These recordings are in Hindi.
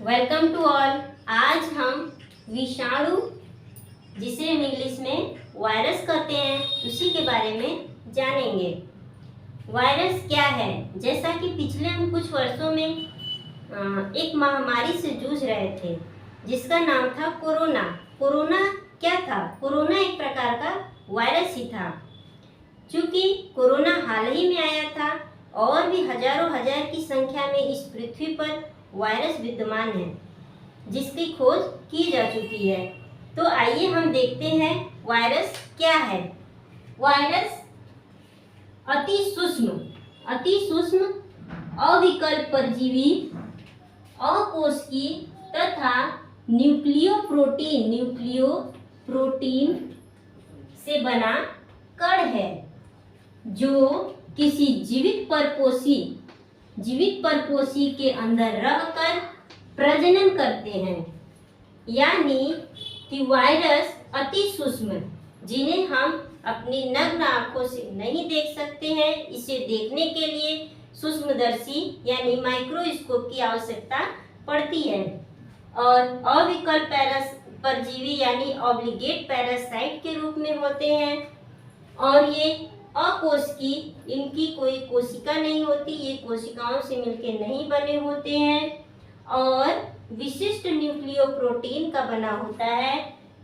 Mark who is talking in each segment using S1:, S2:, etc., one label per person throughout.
S1: Welcome to all. आज हम विषाणु, जिसे हम इंग्लिश में वायरस कहते हैं, उसी के बारे में जानेंगे। वायरस क्या है? जैसा कि पिछले हम कुछ वर्षों में एक महामारी से जूझ रहे थे जिसका नाम था कोरोना। कोरोना क्या था? कोरोना एक प्रकार का वायरस ही था। चूँकि कोरोना हाल ही में आया था और भी हजारों हजार की संख्या में इस पृथ्वी पर वायरस विद्यमान है जिसकी खोज की जा चुकी है। तो आइए हम देखते हैं वायरस क्या है। वायरस अति सूक्ष्म अविकल परजीवी, अकोशिकीय तथा न्यूक्लियो प्रोटीन से बना कण है जो किसी जीवित परपोषी के अंदर रहकर प्रजनन करते हैं। यानी कि वायरस अति सूक्ष्म, जिन्हें हम अपनी नग्न आंखों से नहीं देख सकते हैं, इसे देखने के लिए सूक्ष्मदर्शी यानी माइक्रोस्कोप की आवश्यकता पड़ती है। और अविकल परजीवी यानी ऑब्लिगेट पैरासाइट के रूप में होते हैं। और ये अकोशिकीय, इनकी कोई कोशिका नहीं होती, ये कोशिकाओं से मिलकर नहीं बने होते हैं। और विशिष्ट न्यूक्लियोप्रोटीन का बना होता है।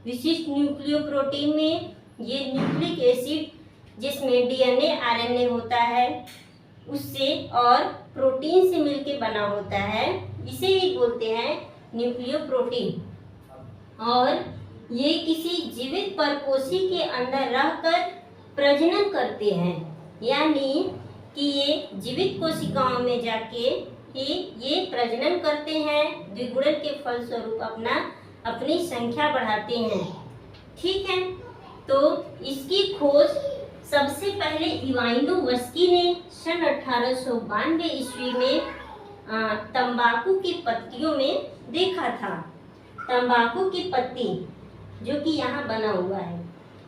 S1: विशिष्ट न्यूक्लियोप्रोटीन में ये न्यूक्लिक एसिड, जिसमें डीएनए आरएनए होता है, उससे और प्रोटीन से मिलकर बना होता है, इसे ही बोलते हैं न्यूक्लियोप्रोटीन। और ये किसी जीवित परपोषी के अंदर रहकर प्रजनन करते हैं। यानी कि ये जीवित कोशिकाओं में जाके ही ये प्रजनन करते हैं, द्विगुणन के फलस्वरूप अपनी संख्या बढ़ाते हैं। ठीक है, तो इसकी खोज सबसे पहले इवाइनोव्स्की ने सन 1892 ईस्वी में तंबाकू की पत्तियों में देखा था। तंबाकू की पत्ती, जो कि यहाँ बना हुआ है,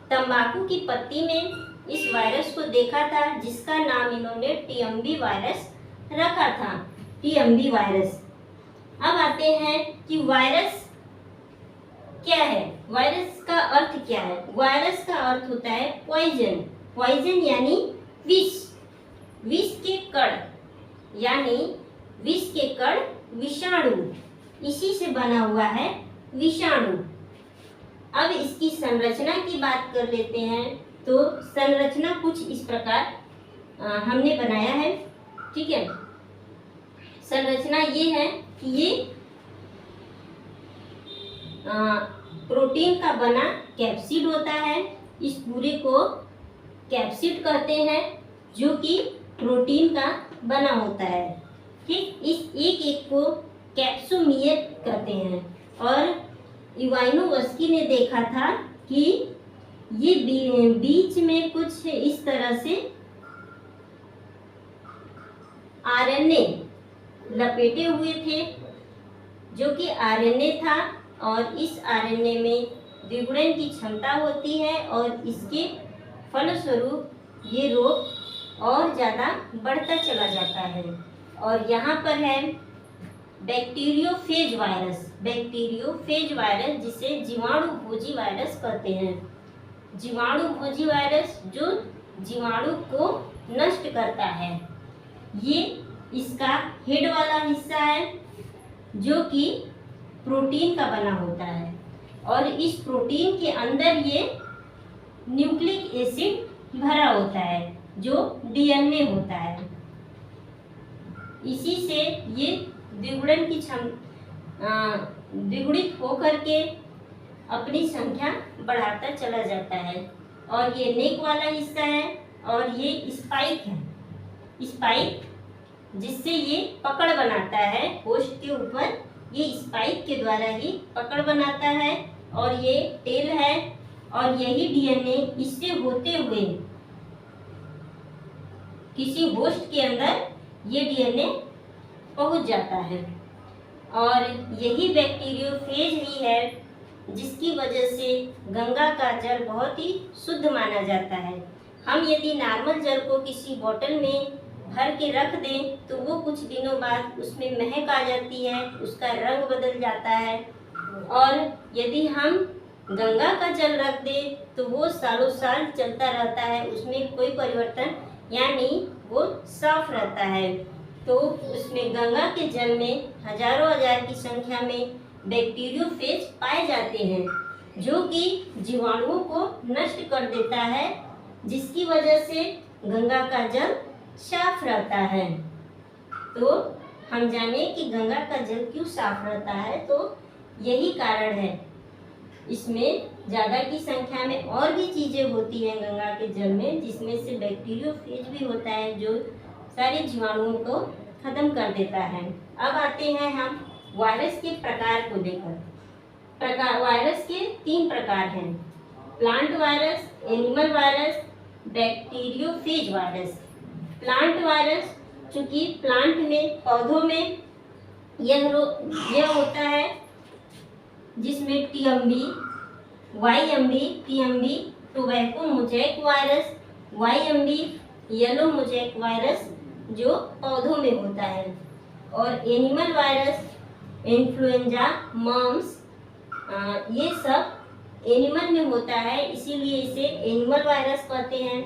S1: तंबाकू की पत्ती में इस वायरस को देखा था, जिसका नाम इन्होंने टीएमबी वायरस रखा था। TMB virus. अब आते हैं कि वायरस क्या है। वायरस का अर्थ क्या है? वायरस का अर्थ होता है पॉइजन। पॉइजन यानी विष। विष के कण, यानी विष के कण विषाणु, इसी से बना हुआ है विषाणु। अब इसकी संरचना की बात कर लेते हैं। तो संरचना कुछ इस प्रकार हमने बनाया है। ठीक है, संरचना ये है कि ये प्रोटीन का बना कैप्सिड होता है। इस पूरे को कैप्सिड कहते हैं, जो कि प्रोटीन का बना होता है। ठीक, इस एक को कैप्सोमियर कहते हैं। और इवाइनोव्स्की ने देखा था कि ये बीच में कुछ इस तरह से आरएनए लपेटे हुए थे, जो कि आरएनए था। और इस आरएनए में द्विगुणन की क्षमता होती है और इसके फलस्वरूप ये रोग और ज़्यादा बढ़ता चला जाता है। और यहाँ पर है बैक्टीरियोफेज वायरस। बैक्टीरियोफेज वायरस, जिसे जीवाणु भोजी वायरस कहते हैं। जीवाणु भोजी वायरस जो जीवाणु को नष्ट करता है। ये इसका हेड वाला हिस्सा है, जो कि प्रोटीन का बना होता है। और इस प्रोटीन के अंदर ये न्यूक्लिक एसिड भरा होता है, जो डीएनए होता है। इसी से ये द्विगुणन की द्विगुणित होकर के अपनी संख्या बढ़ाता चला जाता है। और ये नेक वाला हिस्सा है, और ये स्पाइक है। स्पाइक, जिससे ये पकड़ बनाता है होस्ट के ऊपर, ये स्पाइक के द्वारा ही पकड़ बनाता है। और ये टेल है, और यही डीएनए इससे होते हुए किसी होस्ट के अंदर ये डीएनए पहुंच जाता है। और यही बैक्टीरियोफेज ही है जिसकी वजह से गंगा का जल बहुत ही शुद्ध माना जाता है। हम यदि नॉर्मल जल को किसी बोतल में भर के रख दें तो वो कुछ दिनों बाद उसमें महक आ जाती है, उसका रंग बदल जाता है। और यदि हम गंगा का जल रख दें तो वो सालों साल चलता रहता है, उसमें कोई परिवर्तन यानी वो साफ रहता है। तो उसमें गंगा के जल में हजारों हजार की संख्या में बैक्टीरियोफेज पाए जाते हैं, जो कि जीवाणुओं को नष्ट कर देता है, जिसकी वजह से गंगा का जल साफ रहता है। तो हम जाने कि गंगा का जल क्यों साफ रहता है, तो यही कारण है। इसमें ज़्यादा की संख्या में और भी चीज़ें होती हैं गंगा के जल में, जिसमें से बैक्टीरियोफेज भी होता है जो सारे जीवाणुओं को खत्म कर देता है। अब आते हैं हम वायरस के प्रकार को लेकर। वायरस के 3 प्रकार हैं: plant virus, animal virus, bacteriophage virus. Plant virus चूंकि प्लांट में, पौधों में यह होता है, जिसमें TMV, YMV, TMV tobacco mosaic virus, YMV yellow mosaic virus जो पौधों में होता है, और एनिमल वायरस इन्फ्लुएंजा, मम्स, ये सब एनिमल में होता है, इसीलिए इसे एनिमल वायरस कहते हैं।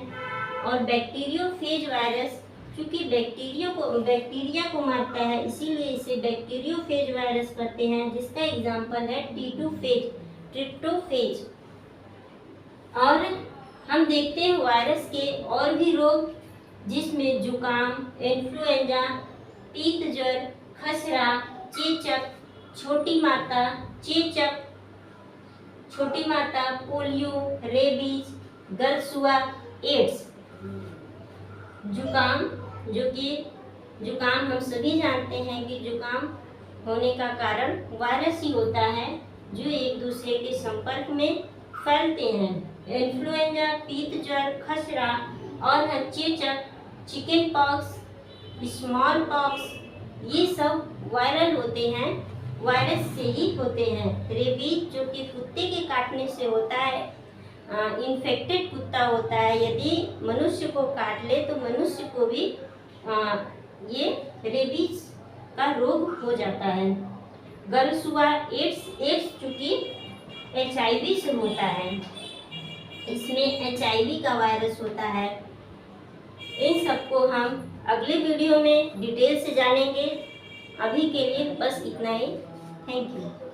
S1: और बैक्टीरियोफेज वायरस क्योंकि बैक्टीरिया को मारता है, इसीलिए इसे बैक्टीरियोफेज वायरस कहते हैं, जिसका एग्जाम्पल है ट्रिप्टोफेज। और हम देखते हैं वायरस के और भी रोग, जिसमें जुकाम, इन्फ्लुएंजा, पीत ज्वर, खसरा, चेचक, छोटी माता, पोलियो, रेबीज, गलसुआ, एड्स। जुकाम हम सभी जानते हैं कि जुकाम होने का कारण वायरस ही होता है, जो एक दूसरे के संपर्क में फैलते हैं। इन्फ्लुएंजा, पीत ज्वर, खसरा और चेचक, चिकन पॉक्स, स्मॉल पॉक्स, ये सब वायरल होते हैं, वायरस से ही होते हैं। रेबीज जो कि कुत्ते के काटने से होता है, इन्फेक्टेड कुत्ता होता है, यदि मनुष्य को काट ले तो मनुष्य को भी ये रेबीज का रोग हो जाता है। गलसुआ, एड्स चूंकि HIV से होता है, इसमें HIV का वायरस होता है। इन सबको हम अगले वीडियो में डिटेल से जानेंगे। अभी के लिए बस इतना ही। Thank you.